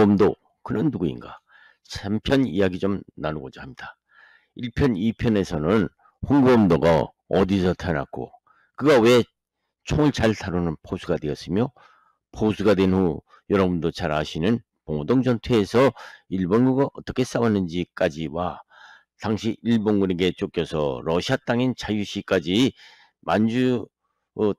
홍범도 그는 누구인가? 3편 이야기 좀 나누고자 합니다. 1편, 2편에서는 홍범도가 어디서 태어났고 그가 왜 총을 잘 다루는 포수가 되었으며 포수가 된 후 여러분도 잘 아시는 봉오동 전투에서 일본군과 어떻게 싸웠는지까지와 당시 일본군에게 쫓겨서 러시아 땅인 자유시까지 만주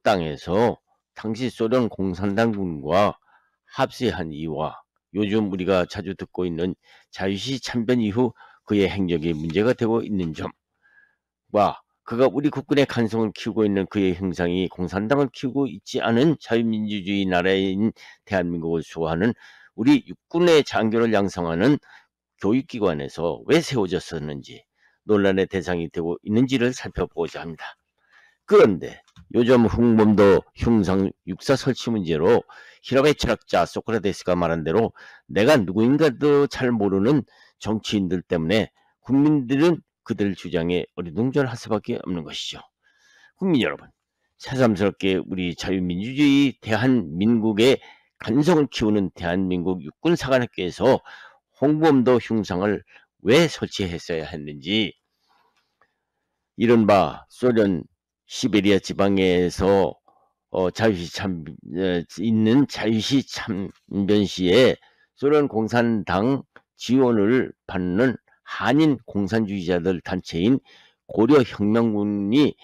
땅에서 당시 소련 공산당군과 합세한 이유와 요즘 우리가 자주 듣고 있는 자유시 참변 이후 그의 행적이 문제가 되고 있는 점과 그가 우리 국군의 간성을 키우고 있는 그의 형상이 공산당을 키우고 있지 않은 자유민주주의 나라인 대한민국을 수호하는 우리 육군의 장교를 양성하는 교육기관에서 왜 세워졌었는지 논란의 대상이 되고 있는지를 살펴보고자 합니다. 그런데 요즘 홍범도 흉상 육사 설치 문제로 히라베 철학자 소크라테스가 말한 대로 내가 누구인가도 잘 모르는 정치인들 때문에 국민들은 그들 주장에 어리둥절할 수밖에 없는 것이죠. 국민 여러분, 새삼스럽게 우리 자유민주주의 대한민국의 간성을 키우는 대한민국 육군사관학교에서 홍범도 흉상을 왜 설치했어야 했는지, 이른바 소련 시베리아 지방에서 있는 자유시 참변시에 소련 공산당 지원을 받는 한인 공산주의자들 단체인 고려혁명군이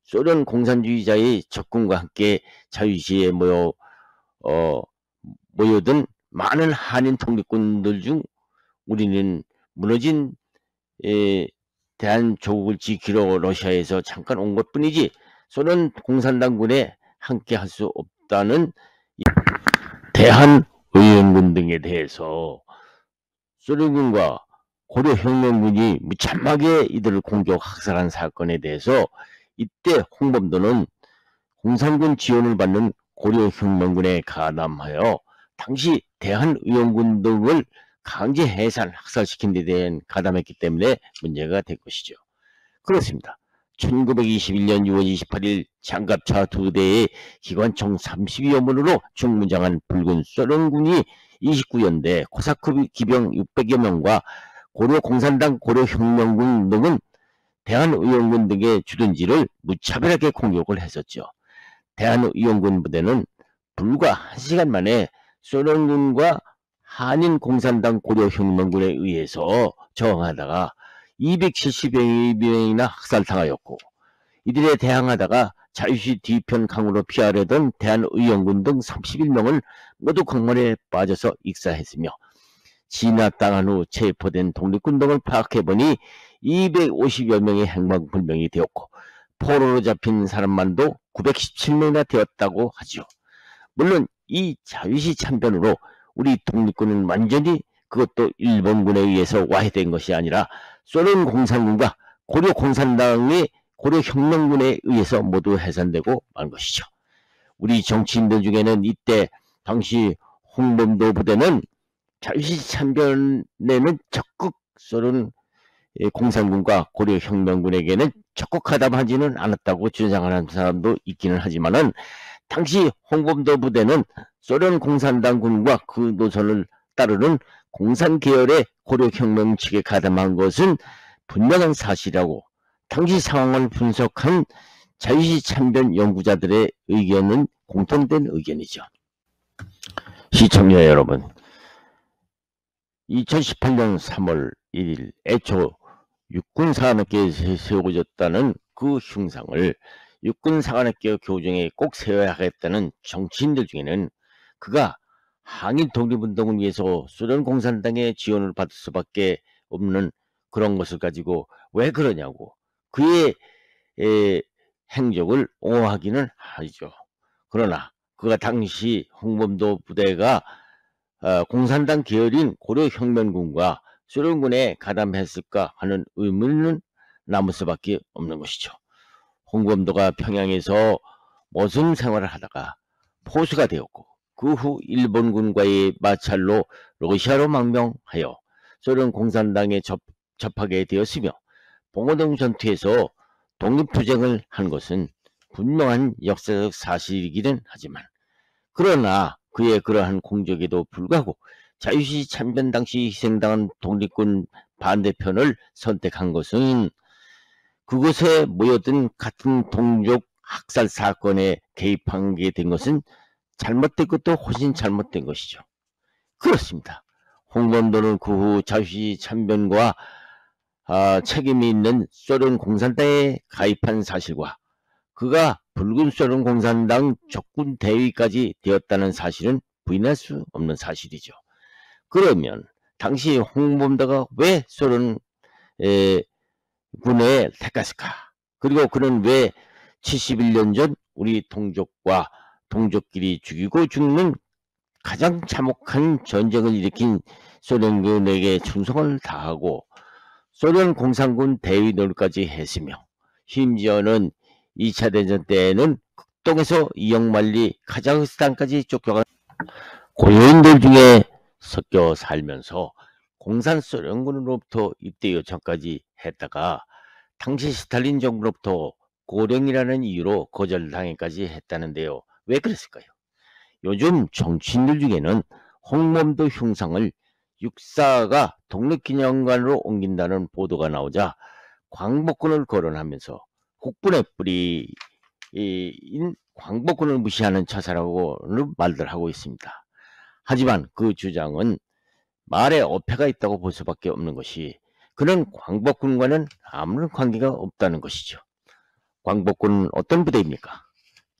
소련 공산주의자의 접근과 함께 자유시에 모여든 많은 한인 독립군들 중 우리는 무너진 대한조국을 지키러 러시아에서 잠깐 온 것뿐이지 소련 공산당군에 함께 할 수 없다는 대한의원군 등에 대해서 소련군과 고려혁명군이 무참하게 이들을 공격 학살한 사건에 대해서 이때 홍범도는 공산군 지원을 받는 고려혁명군에 가담하여 당시 대한의원군 등을 강제 해산 학살시킨 데 대한 가담했기 때문에 문제가 될 것이죠. 그렇습니다. 1921년 6월 28일 장갑차 2대의 기관총 30여 문으로 중무장한 붉은 소련군이 29연대 코사크 기병 600여 명과 고려공산당 고려혁명군 등은 대한의원군 등의 주둔지를 무차별하게 공격을 했었죠. 대한의원군 부대는 불과 1시간 만에 소련군과 한인공산당 고려혁명군에 의해서 저항하다가 270여 명이나 학살당하였고 이들에 대항하다가 자유시 뒤편 강으로 피하려던 대한의원군 등 31명을 모두 광문에 빠져서 익사했으며 진압당한 후 체포된 독립군 등을 파악해보니 250여 명의 행방불명이 되었고 포로로 잡힌 사람만도 917명이나 되었다고 하죠. 물론 이 자유시 참변으로 우리 독립군은 완전히 그것도 일본군에 의해서 와해된 것이 아니라 소련 공산군과 고려 공산당의 고려 혁명군에 의해서 모두 해산되고 만 것이죠. 우리 정치인들 중에는 이때 당시 홍범도 부대는 자유시 참변에는 적극 소련 공산군과 고려 혁명군에게는 적극 가담하지는 않았다고 주장하는 사람도 있기는 하지만은 당시 홍범도 부대는 소련 공산당군과 그 노선을 따르는 공산 계열의 고려혁명 측에 가담한 것은 분명한 사실이라고 당시 상황을 분석한 자유시 참변 연구자들의 의견은 공통된 의견이죠. 시청자 여러분, 2018년 3월 1일 애초 육군사관학교에서 세워졌다는 그 흉상을 육군사관학교 교정에 꼭 세워야 하겠다는 정치인들 중에는 그가 항일 독립운동을 위해서 소련 공산당의 지원을 받을 수밖에 없는 그런 것을 가지고 왜 그러냐고 그의 행적을 옹호하기는 하죠. 그러나 그가 당시 홍범도 부대가 공산당 계열인 고려혁명군과 소련군에 가담했을까 하는 의문은 남을 수밖에 없는 것이죠. 홍범도가 평양에서 모순 생활을 하다가 포수가 되었고 그 후 일본군과의 마찰로 러시아로 망명하여 소련 공산당에 접하게 되었으며 봉오동 전투에서 독립투쟁을 한 것은 분명한 역사적 사실이기는 하지만 그러나 그의 그러한 공적에도 불구하고 자유시 참변 당시 희생당한 독립군 반대편을 선택한 것은 그곳에 모여든 같은 동족 학살 사건에 개입한 게 된 것은 잘못된 것도 훨씬 잘못된 것이죠. 그렇습니다. 홍범도는 그 후 자유시 참변과 책임이 있는 소련 공산당에 가입한 사실과 그가 붉은 소련 공산당 적군 대위까지 되었다는 사실은 부인할 수 없는 사실이죠. 그러면 당시 홍범도가 왜 소련 군에 택했을까? 그리고 그는 왜 71년 전 우리 동족과 동족끼리 죽이고 죽는 가장 참혹한 전쟁을 일으킨 소련군에게 충성을 다하고 소련 공산군 대위 노릇까지 했으며 심지어는 2차 대전 때에는 극동에서 이영만리 카자흐스탄까지 쫓겨간 고려인들 중에 섞여 살면서 공산 소련군으로부터 입대 요청까지 했다가 당시 스탈린 정부로부터 고령이라는 이유로 거절당해까지 했다는데요. 왜 그랬을까요? 요즘 정치인들 중에는 홍범도 흉상을 육사가 독립기념관으로 옮긴다는 보도가 나오자 광복군을 거론하면서 국군의 뿌리인 광복군을 무시하는 처사라고는 말들 하고 있습니다. 하지만 그 주장은 말에 어폐가 있다고 볼 수밖에 없는 것이 그는 광복군과는 아무런 관계가 없다는 것이죠. 광복군은 어떤 부대입니까?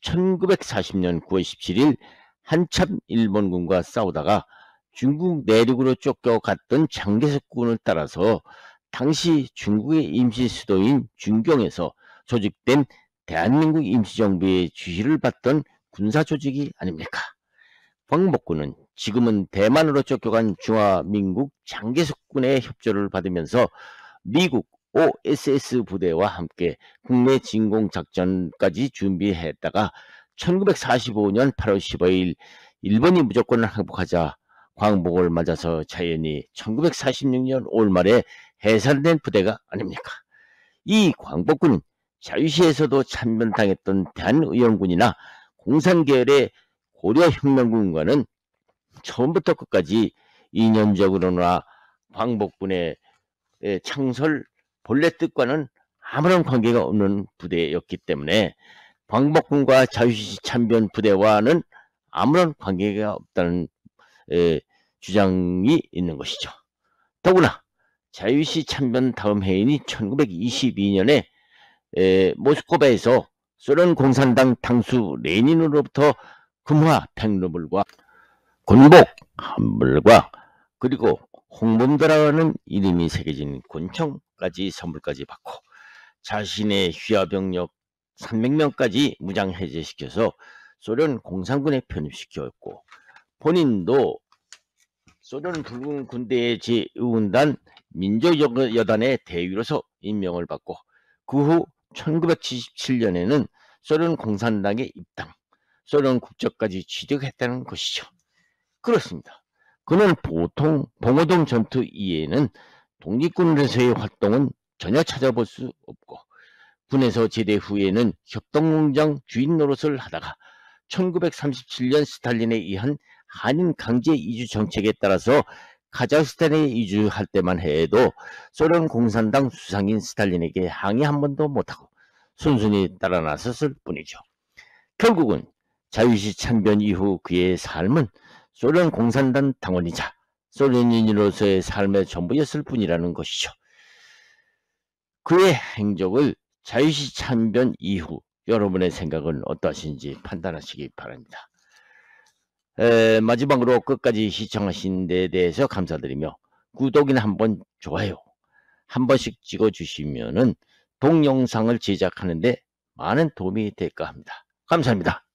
1940년 9월 17일 한참 일본군과 싸우다가 중국 내륙으로 쫓겨갔던 장개석군을 따라서 당시 중국의 임시 수도인 준경에서 조직된 대한민국 임시정부의 지휘를 받던 군사조직이 아닙니까? 광복군은 지금은 대만으로 쫓겨간 중화민국 장개석군의 협조를 받으면서 미국 OSS 부대와 함께 국내 진공작전까지 준비했다가 1945년 8월 15일 일본이 무조건 항복하자 광복을 맞아서 자연히 1946년 5월 말에 해산된 부대가 아닙니까? 이 광복군은 자유시에서도 참변당했던 대한의원군이나 공산계열의 고려혁명군과는 처음부터 끝까지 인연적으로나 광복군의 창설 본래 뜻과는 아무런 관계가 없는 부대였기 때문에 광복군과 자유시 참변 부대와는 아무런 관계가 없다는 주장이 있는 것이죠. 더구나 자유시 참변 다음 해인이 1922년에 모스크바에서 소련 공산당 당수 레닌으로부터 금화 팽로물과 군복 한물과 그리고 홍범도라는 이름이 새겨진 권총까지 선물까지 받고 자신의 휘하병력 300명까지 무장 해제시켜서 소련 공산군에 편입시켰고 본인도 소련 붉은 군대의 제5군단 민족여단의 대위로서 임명을 받고 그 후 1977년에는 소련 공산당에 입당, 소련 국적까지 취득했다는 것이죠. 그렇습니다. 그는 보통 봉오동 전투 이외에는 독립군에서의 활동은 전혀 찾아볼 수 없고 군에서 제대 후에는 협동농장 주인 노릇을 하다가 1937년 스탈린에 의한 한인 강제 이주 정책에 따라서 카자흐스탄에 이주할 때만 해도 소련 공산당 수상인 스탈린에게 항의 한 번도 못하고 순순히 따라 나섰을 뿐이죠. 결국은 자유시 참변 이후 그의 삶은 소련 공산당 당원이자 소련인으로서의 삶의 전부였을 뿐이라는 것이죠. 그의 행적을 자유시 참변 이후 여러분의 생각은 어떠하신지 판단하시기 바랍니다. 마지막으로 끝까지 시청하신 데 대해서 감사드리며 구독이나 한번 좋아요 한 번씩 찍어주시면은 동영상을 제작하는데 많은 도움이 될까 합니다. 감사합니다.